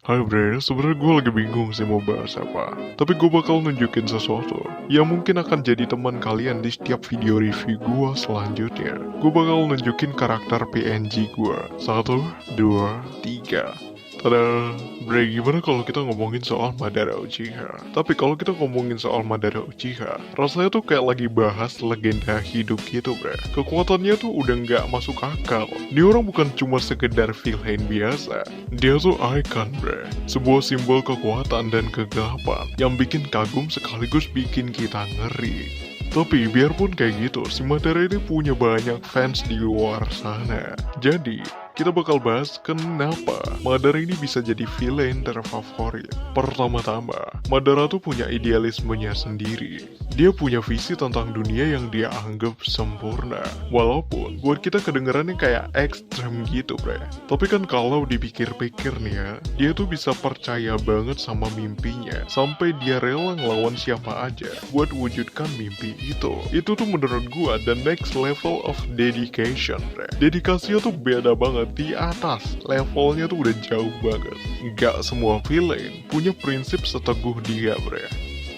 Hai bre, sebenarnya gue lagi bingung sih mau bahas apa. Tapi gue bakal nunjukin sesuatu yang mungkin akan jadi teman kalian di setiap video review gue selanjutnya. Gue bakal nunjukin karakter PNG gue. Satu, dua, tiga. Tada! Bre, gimana kalau kita ngomongin soal Madara Uchiha? Tapi kalau kita ngomongin soal Madara Uchiha, rasanya tuh kayak lagi bahas legenda hidup gitu, bre. Kekuatannya tuh udah nggak masuk akal. Dia orang bukan cuma sekedar villain biasa. Dia tuh icon, bre. Sebuah simbol kekuatan dan kegelapan yang bikin kagum sekaligus bikin kita ngeri. Tapi biarpun kayak gitu, si Madara ini punya banyak fans di luar sana. Jadi, kita bakal bahas kenapa Madara ini bisa jadi villain terfavorit. Pertama-tama, Madara tuh punya idealismenya sendiri. Dia punya visi tentang dunia yang dia anggap sempurna. Walaupun buat kita kedengerannya kayak ekstrem gitu, bre. Tapi kan kalau dipikir-pikir nih ya, dia tuh bisa percaya banget sama mimpinya. Sampai dia rela ngelawan siapa aja buat wujudkan mimpi itu. Itu tuh menurut gua the next level of dedication, bre. Dedikasinya tuh beda banget, di atas levelnya tuh udah jauh banget. Nggak semua villain punya prinsip seteguh dia, bre.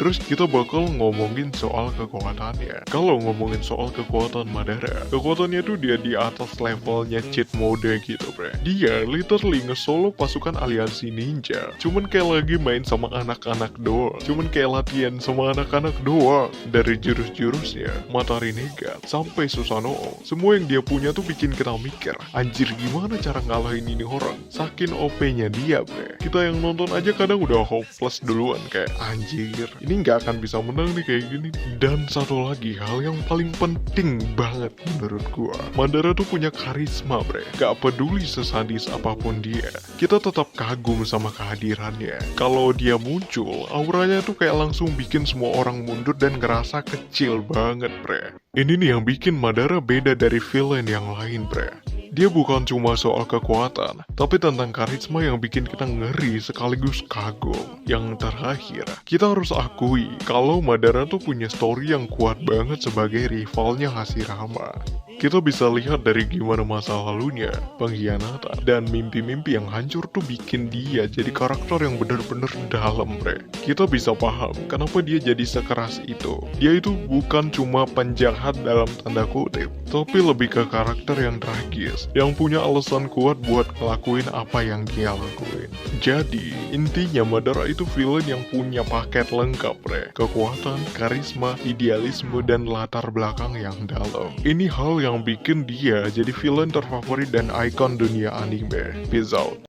Terus kita bakal ngomongin soal kekuatannya. Kalau ngomongin soal kekuatan Madara, kekuatannya tuh dia di atas levelnya cheat mode gitu, bre. Dia literally nge-solo pasukan aliansi ninja. Cuman kayak lagi main sama anak-anak doang. Cuman kayak latihan sama anak-anak doang. Dari jurus-jurusnya, Mata Rinnegan sampai Susanoo, semua yang dia punya tuh bikin kita mikir, anjir gimana cara ngalahin ini orang? Saking OP-nya dia, bre. Kita yang nonton aja kadang udah hopeless duluan, kayak anjir, ini nggak akan bisa menang nih kayak gini. Dan satu lagi hal yang paling penting banget menurut gua, Madara tuh punya karisma, bre. Gak peduli sesadis apapun dia, kita tetap kagum sama kehadirannya. Kalau dia muncul, auranya tuh kayak langsung bikin semua orang mundur dan ngerasa kecil banget, bre. Ini nih yang bikin Madara beda dari villain yang lain, bre. Dia bukan cuma soal kekuatan, tapi tentang karisma yang bikin kita ngeri sekaligus kagum. Yang terakhir, kita harus akui kalau Madara tuh punya story yang kuat banget sebagai rivalnya Hashirama. Kita bisa lihat dari gimana masa lalunya, pengkhianatan, dan mimpi-mimpi yang hancur tuh bikin dia jadi karakter yang bener-bener dalam, bre. Kita bisa paham kenapa dia jadi sekeras itu. Dia itu bukan cuma penjahat dalam tanda kutip, tapi lebih ke karakter yang tragis, yang punya alasan kuat buat ngelakuin apa yang dia lakuin. Jadi, intinya Madara itu villain yang punya paket lengkap, bre. Kekuatan, karisma, idealisme, dan latar belakang yang dalam. Ini hal yang bikin dia jadi villain terfavorit dan ikon dunia anime. Peace out.